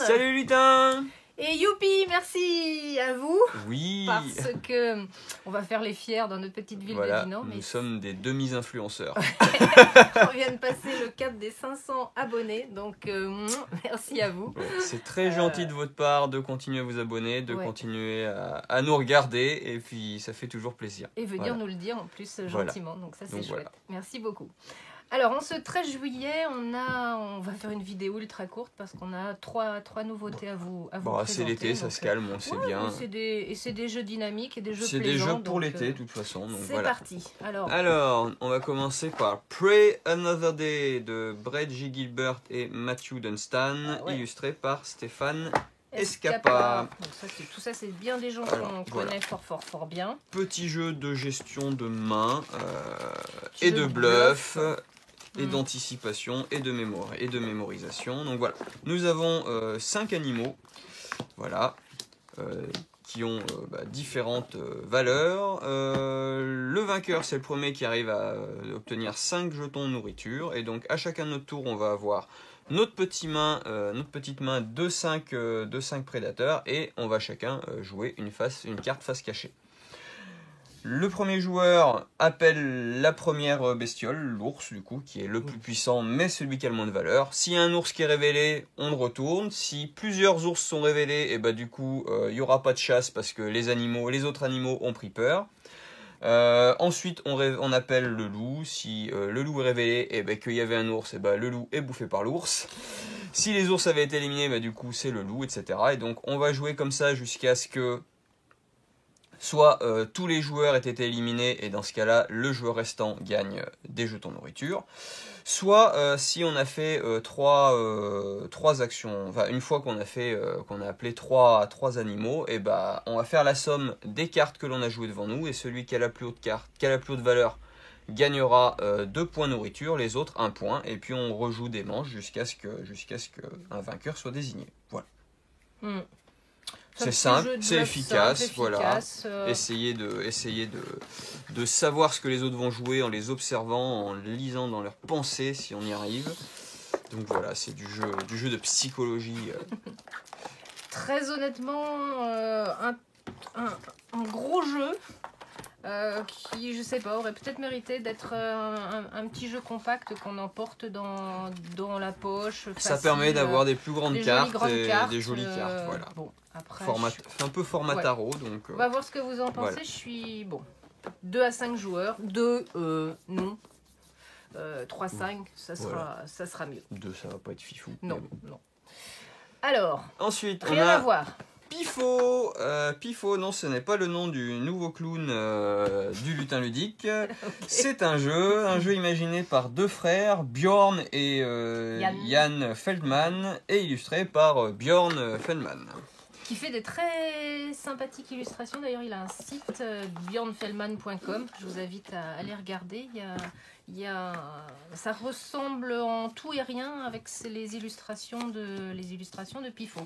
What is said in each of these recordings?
Salut lutin. Et youpi, merci à vous. Oui. Parce que on va faire les fiers dans notre petite ville Voilà, de Dinan. nous sommes des demi-influenceurs. On vient de passer le cap des 500 abonnés, donc merci à vous. Ouais, c'est très gentil de votre part de continuer à vous abonner, de Ouais. continuer à nous regarder, et puis ça fait toujours plaisir. Et venir Voilà. nous le dire en plus Voilà. gentiment, donc ça c'est Donc, chouette. voilà. Merci beaucoup. Alors en ce 13 juillet, on va faire une vidéo ultra courte parce qu'on a trois nouveautés à vous Bon, c'est présenter. l'été, ça donc, se calme, on sait ouais, bien. et c'est des jeux dynamiques et des jeux C'est plaisants. des jeux pour donc, l'été, de toute façon. Donc c'est voilà. parti. Alors, on va commencer par Pray Another Day de Brett J. Gilbert et Matthew Dunstan, Ah ouais. illustré par Stéphane Escapa. Donc ça, tout ça, c'est bien des gens Alors, qu'on voilà. connaît fort bien. Petit jeu de gestion de main Petit et jeu de de bluff. Et Mm. d'anticipation et de mémorisation. Donc voilà, nous avons 5 animaux, voilà, qui ont différentes valeurs. Le vainqueur, c'est le premier qui arrive à obtenir 5 jetons de nourriture. Et donc à chacun de notre tour, on va avoir notre petite main de 5 prédateurs. Et on va chacun jouer une carte face cachée. Le premier joueur appelle la première bestiole, l'ours du coup, qui est le plus puissant mais celui qui a le moins de valeur. S'il y a un ours qui est révélé, on le retourne. Si plusieurs ours sont révélés, et bah du coup il n'y aura pas de chasse parce que les autres animaux ont pris peur. Ensuite on appelle le loup. Si le loup est révélé et bah, qu'il y avait un ours, et bah, le loup est bouffé par l'ours. Si les ours avaient été éliminés, bah, du coup c'est le loup, etc. Et donc on va jouer comme ça jusqu'à ce que soit tous les joueurs aient été éliminés et dans ce cas-là, le joueur restant gagne des jetons nourriture. Soit si on a fait trois actions, enfin une fois qu'on a appelé trois animaux, et bah on va faire la somme des cartes que l'on a jouées devant nous et celui qui a la plus haute valeur gagnera 2 points nourriture, les autres 1 point, et puis on rejoue des manches jusqu'à ce qu'un vainqueur soit désigné. Voilà. Mm. C'est simple, c'est efficace, voilà. Essayez de savoir ce que les autres vont jouer en les observant, en lisant dans leurs pensées si on y arrive. Donc voilà, c'est du jeu de psychologie. Très honnêtement, un gros jeu qui, je sais pas, aurait peut-être mérité d'être un petit jeu compact qu'on emporte dans la poche. Ça facile, permet d'avoir des plus grandes cartes grandes et cartes, des jolies cartes, voilà. Bon, après, Un peu format Ouais. tarot, donc... on va voir ce que vous en pensez. Voilà. Je suis, 2 à 5 joueurs. 2, non. 3-5, ça sera mieux. 2, ça va pas être fifou. Non, mais bon. non. Alors, Ensuite, on rien à a voir. Pifo. Pifo, non, ce n'est pas le nom du nouveau clown du lutin ludique. C'est un jeu imaginé par 2 frères, Bjorn et Jan Feldman, et illustré par Bjorn Feldman. Qui fait des très sympathiques illustrations. D'ailleurs, il a un site, bjornfeldman.com. Je vous invite à aller regarder. Ça ressemble en tout et rien avec les illustrations de Pifo.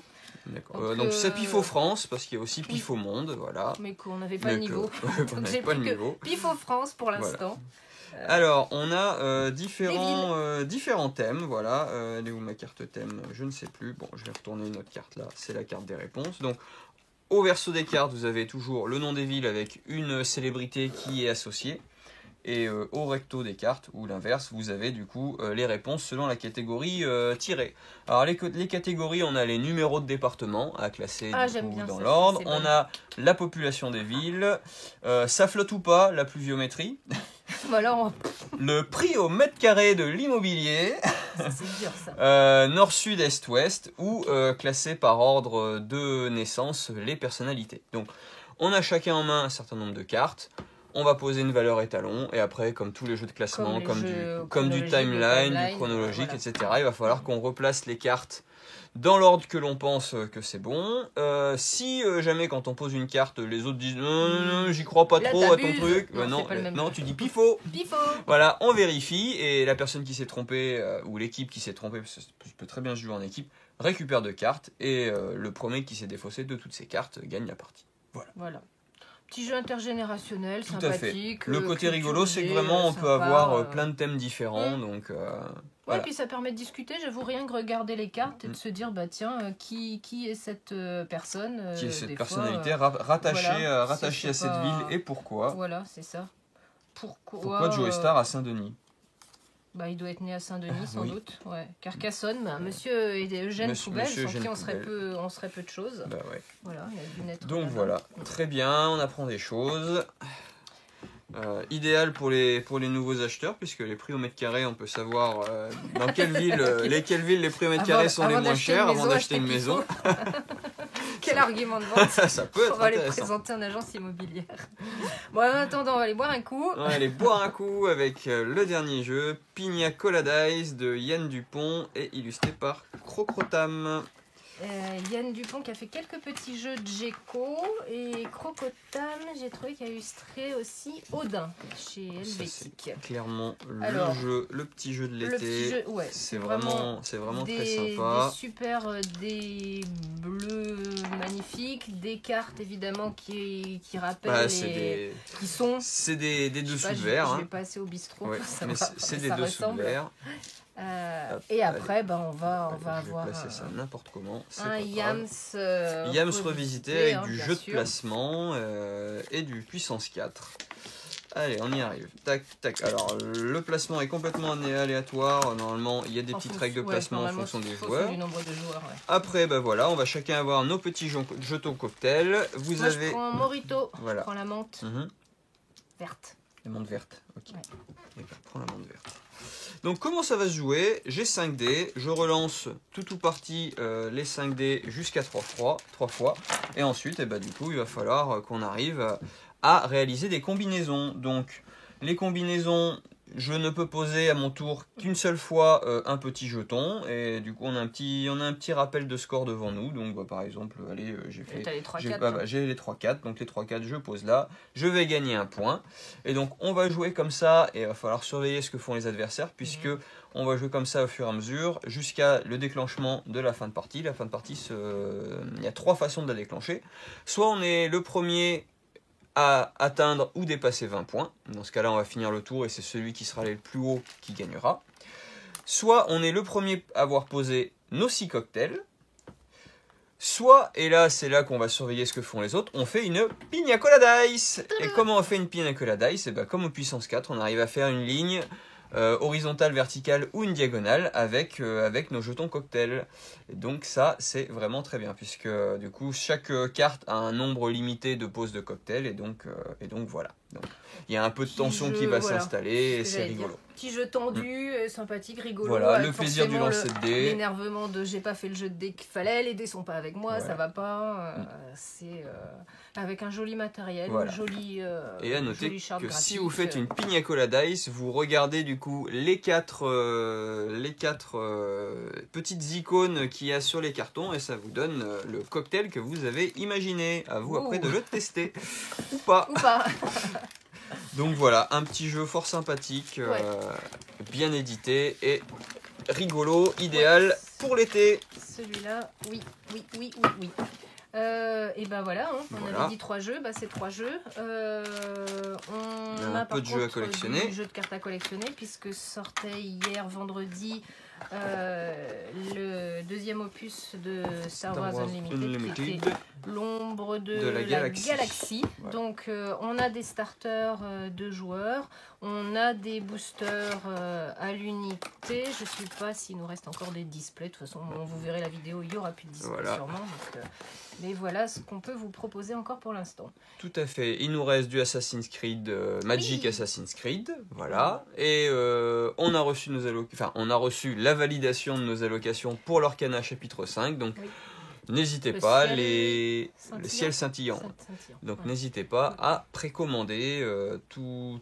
D'accord. Donc c'est Pifo France, parce qu'il y a aussi Pifo Monde, voilà. Mais qu'on n'avait pas le niveau. Qu'on n'avait pas le niveau. Pifo France pour l'instant. Alors, on a différents thèmes, voilà. Elle est où ma carte thème? Je ne sais plus. Bon, je vais retourner une autre carte là. C'est la carte des réponses. Donc, au verso des cartes, vous avez toujours le nom des villes avec une célébrité qui est associée. Et au recto des cartes, ou l'inverse, vous avez du coup les réponses selon la catégorie tirée. Alors les catégories, on a les numéros de département à classer dans l'ordre. On a la population des villes, ça flotte ou pas, la pluviométrie. Voilà, le prix au mètre carré de l'immobilier. C'est dur ça. Nord, sud, est, ouest, ou classé par ordre de naissance les personnalités. Donc on a chacun en main un certain nombre de cartes. On va poser une valeur étalon et après, comme tous les jeux de classement, comme du timeline, du chronologique, voilà. Etc., il va falloir qu'on replace les cartes dans l'ordre que l'on pense que c'est bon. Si jamais quand on pose une carte, les autres disent non, j'y crois pas trop à ton truc, non, tu dis pifo. Pifo. Voilà, on vérifie et la personne qui s'est trompée ou l'équipe qui s'est trompée, parce que je peux très bien jouer en équipe, récupère 2 cartes et le premier qui s'est défaussé de toutes ces cartes gagne la partie. Voilà. Petit jeu intergénérationnel, Tout à fait. sympathique. Le côté rigolo, c'est que vraiment on peut avoir plein de thèmes différents. Donc, ouais, voilà. puis ça permet de discuter. J'avoue, rien que regarder les cartes et de se dire, bah tiens, qui est cette personne Qui est cette des personnalité fois, rattachée, voilà, rattachée à c'est cette pas- ville et pourquoi. Voilà, c'est ça. Pourquoi Joe Star à Saint-Denis? Bah, il doit être né à Saint-Denis, sans Oui. doute. Ouais. Carcassonne, bah, monsieur et Eugène Poubelle, monsieur sans Eugène qui on serait Poubelle. peu de choses. Bah ouais. Voilà, il a dû naître Donc là-bas. voilà, très bien, on apprend des choses. Idéal pour les nouveaux acheteurs, puisque les prix au mètre carré, on peut savoir dans quelle ville, les prix au mètre carré sont les moins chers avant d'acheter une maison. Quel argument de vente Ça peut être pour aller intéressant. présenter en agence immobilière. Bon, en attendant, on va aller boire un coup. On va aller boire un coup avec le dernier jeu, Pina Colada Dice de Yann Dupont et illustré par Crocrotam. Yann Dupont qui a fait quelques petits jeux de Géco et Crocotam, j'ai trouvé qu'il a illustré aussi Odin chez Helvétique. Clairement Alors, le petit jeu de Le petit l'été. jeu, ouais, C'est vraiment très sympa. Des bleus magnifiques, des cartes évidemment qui rappellent Bah, qui sont. C'est des dessous Je sais de pas, verre. Je hein. vais passer au bistrot Ouais, pour mais savoir c'est à des quoi ça dessous de ressemble. verre. Et après, ben, on va Je vais avoir placer ça n'importe comment. C'est un pas grave. Yams, Yams revisité avec hein, du bien jeu sûr. de placement et du puissance 4. Allez, on y arrive. Tac, tac. Alors, le placement est complètement aléatoire. Normalement, il y a des petites règles de placement en fonction des joueurs. Du nombre de joueurs, ouais. Après, ben voilà, on va chacun avoir nos petits jetons cocktail. Vous Moi, avez. je prends Morito, Voilà. je prends la menthe Mhm. verte. La menthe verte. Ok. Ouais. Et ben, prends la menthe verte. Donc, comment ça va se jouer? J'ai 5 dés. Je relance tout ou partie les 5 dés jusqu'à 3 fois. Et ensuite, eh ben, du coup, il va falloir qu'on arrive à réaliser des combinaisons. Donc, les combinaisons, je ne peux poser à mon tour qu'une seule fois un petit jeton. Et du coup, on a un petit rappel de score devant nous. Donc, bah, par exemple, allez, T'as les 3-4. j'ai les 3-4. Donc, les 3-4, je pose là. Je vais gagner un point. Et donc, on va jouer comme ça. Et il va falloir surveiller ce que font les adversaires. Puisque on va jouer comme ça au fur et à mesure. Jusqu'à le déclenchement de la fin de partie. La fin de partie, il y a 3 façons de la déclencher. Soit on est le premier à atteindre ou dépasser 20 points. Dans ce cas-là, on va finir le tour et c'est celui qui sera le plus haut qui gagnera. Soit on est le premier à avoir posé nos 6 cocktails. Soit, et là c'est là qu'on va surveiller ce que font les autres, on fait une Pina Colada Dice. Et comment on fait une Pina Colada Dice? Et ben, comme au puissance 4, on arrive à faire une ligne horizontale, verticale ou une diagonale avec nos jetons cocktails. Et donc ça, c'est vraiment très bien, puisque du coup, chaque carte a un nombre limité de poses de cocktails, et donc voilà. Donc, il y a un peu de tension qui va s'installer, et c'est rigolo. Petit jeu tendu, sympathique, rigolo. Voilà, avec le plaisir du lancer de dés. L'énervement de j'ai pas fait le jeu de dés qu'il fallait, les dés sont pas avec moi, ça va pas. C'est avec un joli matériel, voilà. une jolie et à noter jolie charte que graphique. si vous faites une Pina Colada Dice, vous regardez du coup les quatre petites icônes qu'il y a sur les cartons et ça vous donne le cocktail que vous avez imaginé. À vous après de le tester ou pas. Ou pas. Donc voilà, un petit jeu fort sympathique, bien édité et rigolo, idéal pour l'été. Celui-là, oui. Et ben voilà, hein, on avait dit 3 jeux, bah c'est 3 jeux. On a un peu de jeux à collectionner. Du jeu de cartes à collectionner, puisque sortait hier vendredi le deuxième opus de Star Wars Unlimited, qui était l'ombre de la galaxie. Ouais. Donc on a des starters de joueurs, on a des boosters à l'unité. Je ne sais pas s'il nous reste encore des displays. De toute façon, vous verrez la vidéo, il n'y aura plus de displays sûrement. Donc, mais voilà ce qu'on peut vous proposer encore pour l'instant. Tout à fait. Il nous reste du Assassin's Creed, Magic Assassin's Creed, voilà. Et on a reçu on a reçu la validation de nos allocations pour l'Orcana chapitre 5. Donc n'hésitez pas, le ciel scintillant. Donc n'hésitez pas à précommander. Tous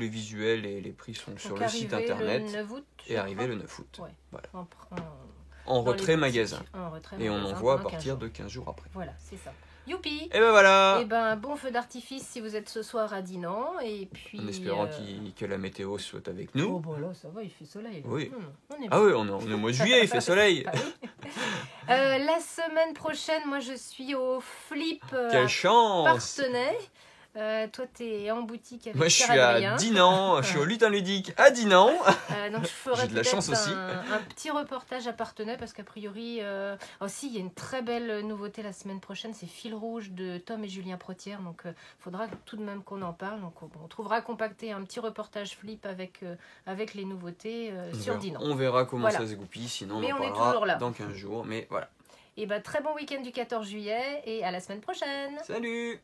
les visuels et les prix sont sur le site internet. Et arriver le 9 août. Ouais. Voilà. En retrait magasin. Et on envoie à pendant partir de 15 jours après. Voilà, c'est ça. Youpi! Et ben voilà! Et ben bon feu d'artifice si vous êtes ce soir à Dinan. Et puis. En espérant que la météo soit avec nous. Oh bah là, ça va, il fait soleil. Là. Oui. On est ah oui, on est au mois de juillet, il fait soleil. Ah oui. La semaine prochaine, moi je suis au Flip Quelle chance! Partenay. Toi, tu es en boutique avec Moi, je suis Pierre-Adrien. à Dinan, je suis au Lutin Ludique à Dinan. Donc, je ferai J'ai de la chance aussi. un petit reportage à Parthenay parce qu'a priori, aussi, il y a une très belle nouveauté la semaine prochaine, c'est Fil Rouge de Tom et Julien Protière. Donc, il faudra tout de même qu'on en parle. Donc, on trouvera compacté un petit reportage flip avec les nouveautés sur Dinan. On verra comment ça se goupille, sinon mais on en est toujours là. dans 15 jours. Mais voilà. Et très bon week-end du 14 juillet et à la semaine prochaine. Salut!